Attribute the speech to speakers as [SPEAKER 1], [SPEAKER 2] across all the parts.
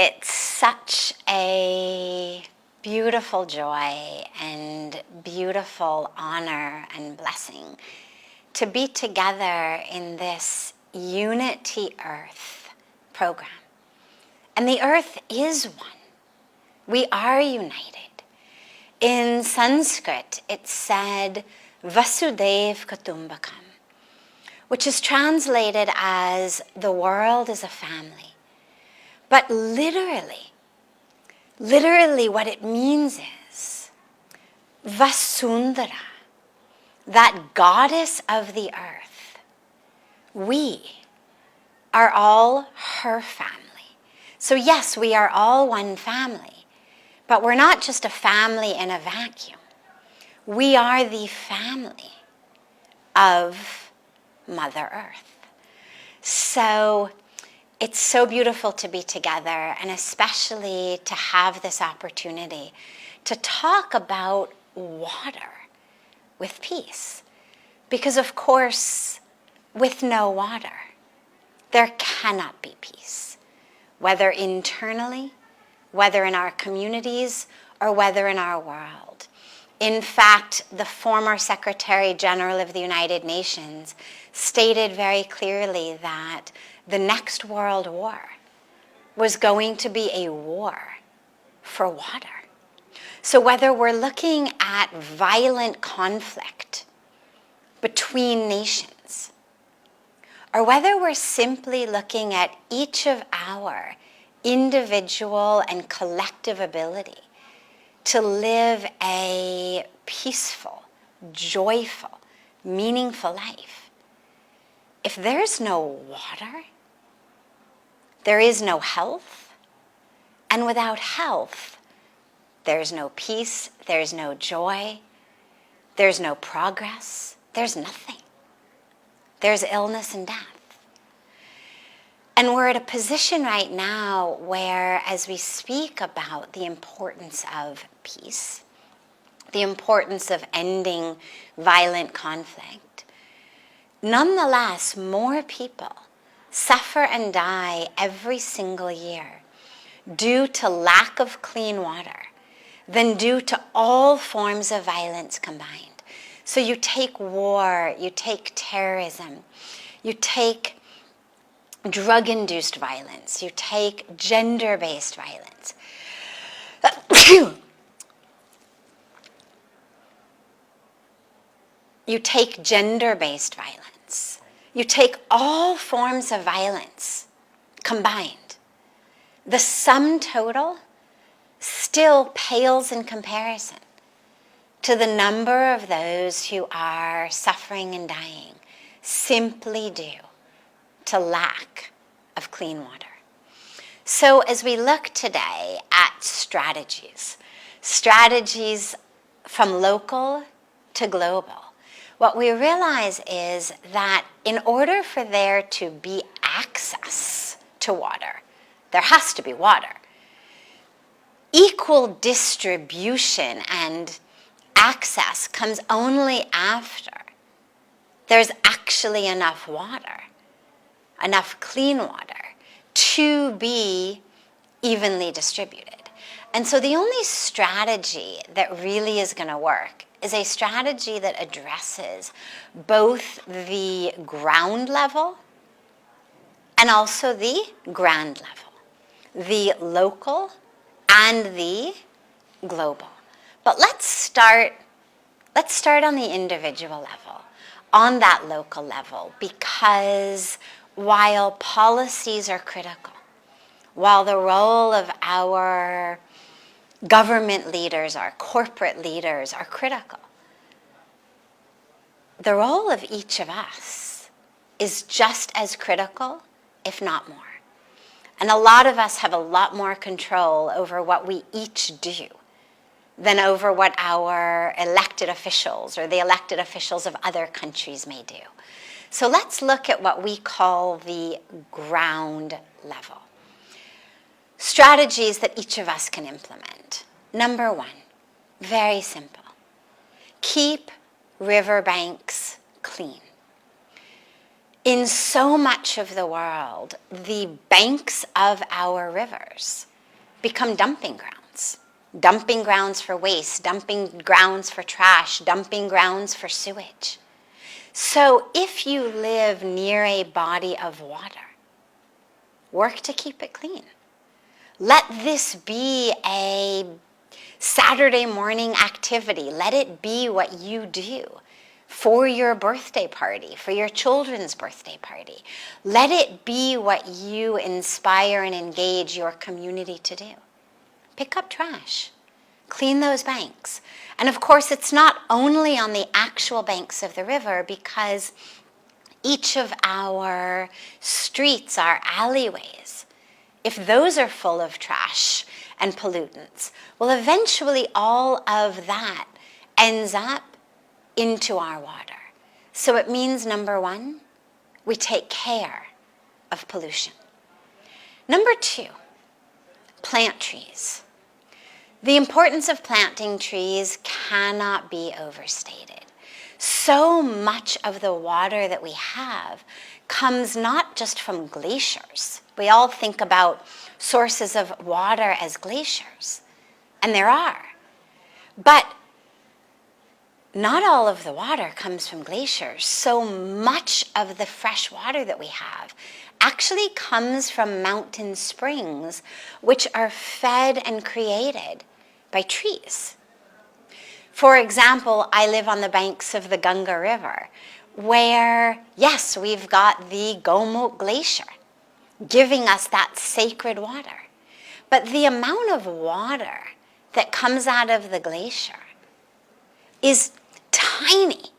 [SPEAKER 1] It's such a beautiful joy and beautiful honor and blessing to be together in this Unity Earth program. And the Earth is one. We are united. In Sanskrit, it said Vasudev Kutumbakam, which is translated as the world is a family. But literally what it means is Vasundhara, that goddess of the earth. We are all her family. So yes, we are all one family, but we're not just a family in a vacuum. We are the family of Mother Earth. So it's so beautiful to be together, and especially to have this opportunity to talk about water with peace. Because of course, with no water, there cannot be peace, whether internally, whether in our communities, or whether in our world. In fact, the former Secretary General of the United Nations stated very clearly that the next world war was going to be a war for water. So whether we're looking at violent conflict between nations, or whether we're simply looking at each of our individual and collective ability to live a peaceful, joyful, meaningful life, if there's no water, there is no health, and without health, there's no peace, there's no joy, there's no progress, there's nothing. There's illness and death. And we're at a position right now where, as we speak about the importance of peace, the importance of ending violent conflict, nonetheless, more people suffer and die every single year due to lack of clean water than due to all forms of violence combined. So you take war, you take terrorism, you take drug-induced violence, you take gender-based violence. You take gender-based violence. You take all forms of violence combined. The sum total still pales in comparison to the number of those who are suffering and dying simply due to lack of clean water. So as we look today at strategies from local to global, what we realize is that in order for there to be access to water, there has to be water. Equal distribution and access comes only after there's actually enough water, enough clean water to be evenly distributed. And so the only strategy that really is going to work is a strategy that addresses both the ground level and also the grand level, the local and the global. But let's start on the individual level, on that local level, because while policies are critical, while the role of our government leaders, our corporate leaders are critical, the role of each of us is just as critical, if not more. And a lot of us have a lot more control over what we each do than over what our elected officials or the elected officials of other countries may do. So let's look at what we call the ground level. Strategies that each of us can implement. Number one, very simple. Keep riverbanks clean. In so much of the world, the banks of our rivers become dumping grounds. Dumping grounds for waste, dumping grounds for trash, dumping grounds for sewage. So if you live near a body of water, work to keep it clean. Let this be a Saturday morning activity. Let it be what you do for your birthday party, for your children's birthday party. Let it be what you inspire and engage your community to do. Pick up trash. Clean those banks. And of course, it's not only on the actual banks of the river, because each of our streets, our alleyways, if those are full of trash and pollutants, well, eventually all of that ends up into our water. So it means, number one, we take care of pollution. Number two, plant trees. The importance of planting trees cannot be overstated. So much of the water that we have comes not just from glaciers. We all think about sources of water as glaciers, and there are. But not all of the water comes from glaciers. So much of the fresh water that we have actually comes from mountain springs, which are fed and created by trees. For example, I live on the banks of the Ganga River, where, yes, we've got the Gomukh Glacier giving us that sacred water. But the amount of water that comes out of the glacier is tiny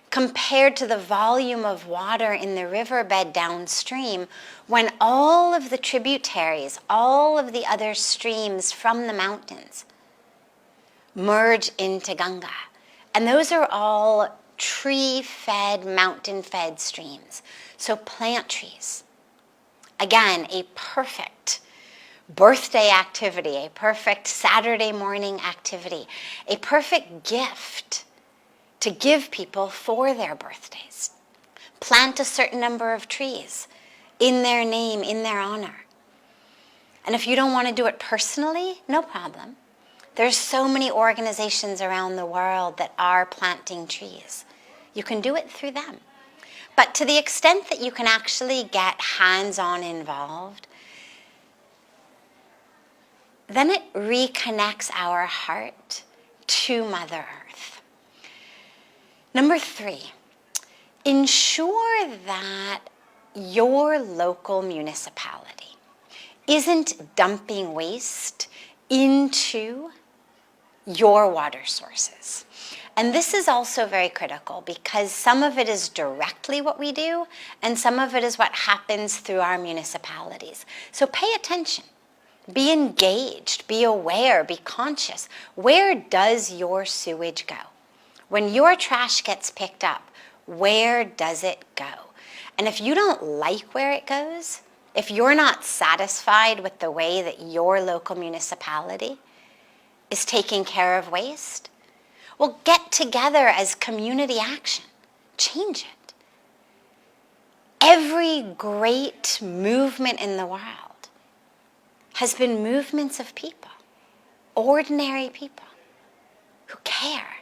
[SPEAKER 1] compared to the volume of water in the riverbed downstream, when all of the tributaries, all of the other streams from the mountains merge into Ganga. And those are all tree-fed, mountain-fed streams. So plant trees. Again, a perfect birthday activity, a perfect Saturday morning activity, a perfect gift to give people for their birthdays. Plant a certain number of trees in their name, in their honor. And if you don't want to do it personally, no problem. There's so many organizations around the world that are planting trees. You can do it through them. But to the extent that you can actually get hands-on involved, then it reconnects our heart to Mother Earth. Number three, ensure that your local municipality isn't dumping waste into your water sources. And this is also very critical, because some of it is directly what we do, and some of it is what happens through our municipalities. So pay attention, be engaged, be aware, be conscious. Where does your sewage go? When your trash gets picked up, where does it go? And if you don't like where it goes, if you're not satisfied with the way that your local municipality is taking care of waste, well, get together as community action. Change it. Every great movement in the world has been movements of people, ordinary people, who care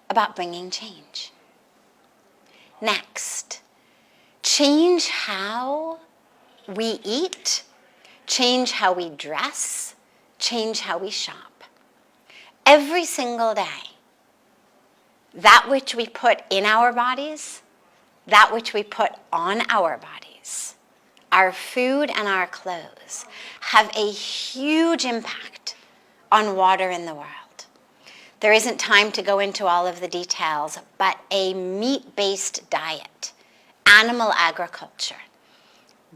[SPEAKER 1] about bringing change. Next, change how we eat, change how we dress, change how we shop. Every single day, that which we put in our bodies, that which we put on our bodies, our food and our clothes, have a huge impact on water in the world. There isn't time to go into all of the details, but a meat-based diet, animal agriculture,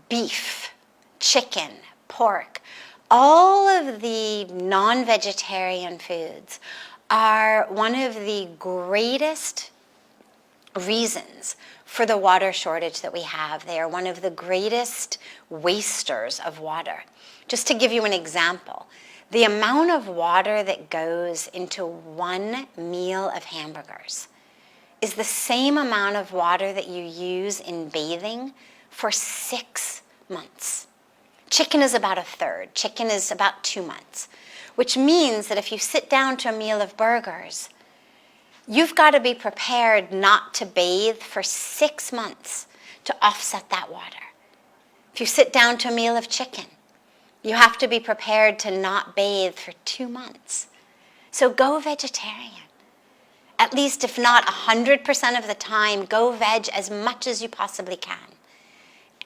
[SPEAKER 1] beef, chicken, pork, all of the non-vegetarian foods are one of the greatest reasons for the water shortage that we have. They are one of the greatest wasters of water. Just to give you an example, the amount of water that goes into one meal of hamburgers is the same amount of water that you use in bathing for 6 months. Chicken is about a third. Chicken is about 2 months, which means that if you sit down to a meal of burgers, you've got to be prepared not to bathe for 6 months to offset that water. If you sit down to a meal of chicken, you have to be prepared to not bathe for 2 months. So go vegetarian. At least if not 100% of the time, go veg as much as you possibly can.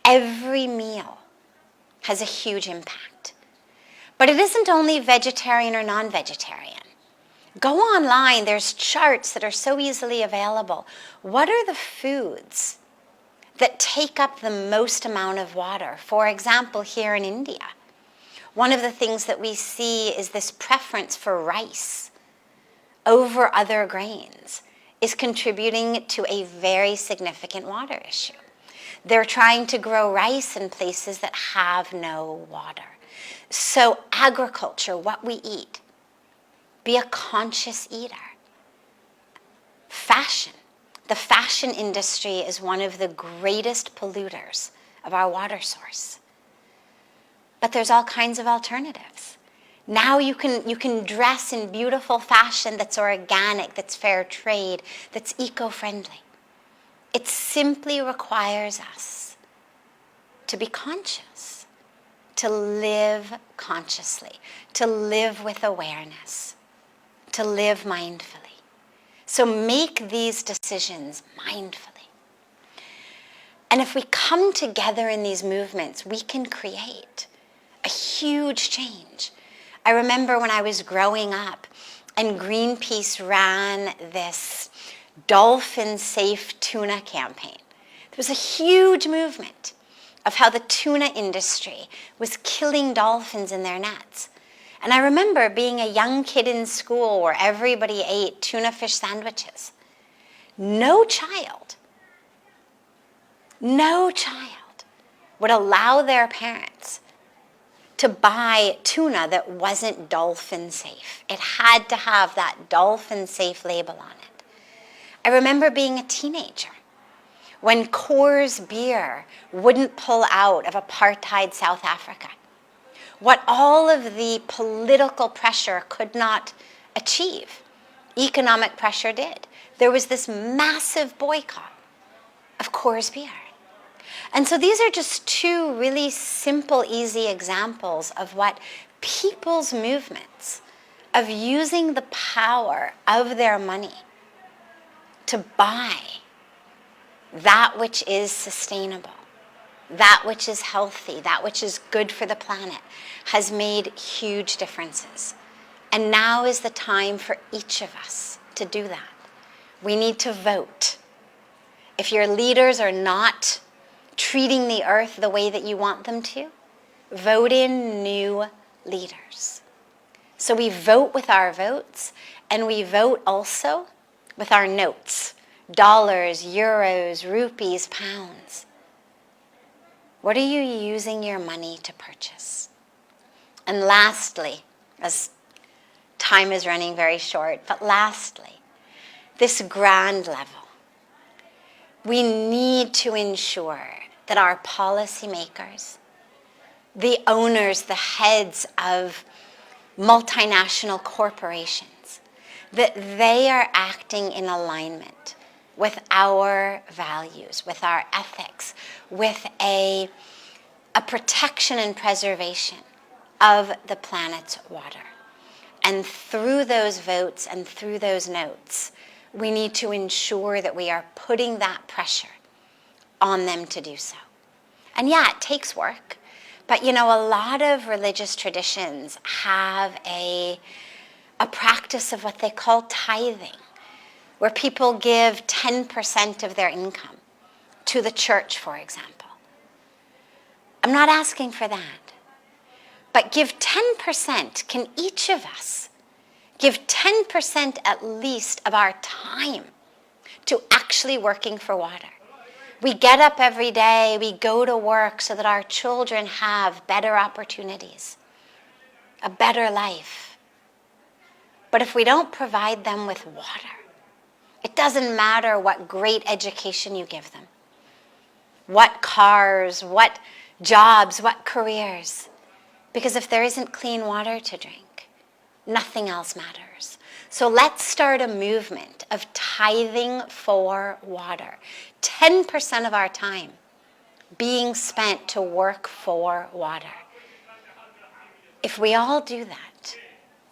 [SPEAKER 1] Every meal has a huge impact. But it isn't only vegetarian or non-vegetarian. Go online, there's charts that are so easily available. What are the foods that take up the most amount of water? For example, here in India, one of the things that we see is this preference for rice over other grains is contributing to a very significant water issue. They're trying to grow rice in places that have no water. So agriculture, what we eat, be a conscious eater. Fashion. The fashion industry is one of the greatest polluters of our water source. But there's all kinds of alternatives. Now you can dress in beautiful fashion that's organic, that's fair trade, that's eco-friendly. It simply requires us to be conscious, to live consciously, to live with awareness, to live mindfully. So make these decisions mindfully. And if we come together in these movements, we can create a huge change. I remember when I was growing up and Greenpeace ran this dolphin-safe tuna campaign. There was a huge movement of how the tuna industry was killing dolphins in their nets. And I remember being a young kid in school where everybody ate tuna fish sandwiches. No child would allow their parents to buy tuna that wasn't dolphin safe. It had to have that dolphin safe label on it. I remember being a teenager when Coors beer wouldn't pull out of apartheid South Africa. What all of the political pressure could not achieve, economic pressure did. There was this massive boycott of Coors beer. And so these are just two really simple, easy examples of what people's movements of using the power of their money to buy that which is sustainable, that which is healthy, that which is good for the planet, has made huge differences. And now is the time for each of us to do that. We need to vote. If your leaders are not treating the earth the way that you want them to, vote in new leaders. So we vote with our votes, and we vote also with our notes. Dollars, euros, rupees, pounds. What are you using your money to purchase? And lastly, as time is running very short, but lastly, this grand level. We need to ensure that our policymakers, the owners, the heads of multinational corporations, that they are acting in alignment with our values, with our ethics, with a protection and preservation of the planet's water. And through those votes and through those notes, we need to ensure that we are putting that pressure on them to do so. And yeah, it takes work. But a lot of religious traditions have a practice of what they call tithing, where people give 10% of their income to the church, for example. I'm not asking for that. But give 10%. Can each of us give 10% at least of our time to actually working for water? We get up every day, we go to work so that our children have better opportunities, a better life. But if we don't provide them with water, it doesn't matter what great education you give them, what cars, what jobs, what careers? Because if there isn't clean water to drink, nothing else matters. So let's start a movement of tithing for water. 10% of our time being spent to work for water. If we all do that,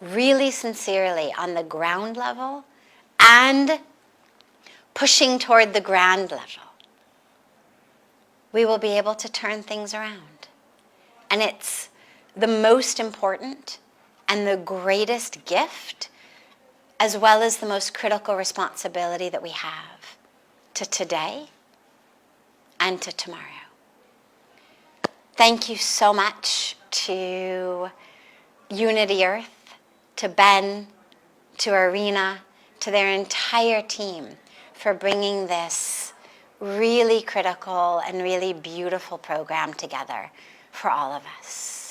[SPEAKER 1] really sincerely on the ground level and pushing toward the grand level, we will be able to turn things around. And it's the most important and the greatest gift, as well as the most critical responsibility that we have to today and to tomorrow. Thank you so much to Unity Earth, to Ben, to Arena, to their entire team for bringing this really critical and really beautiful program together for all of us.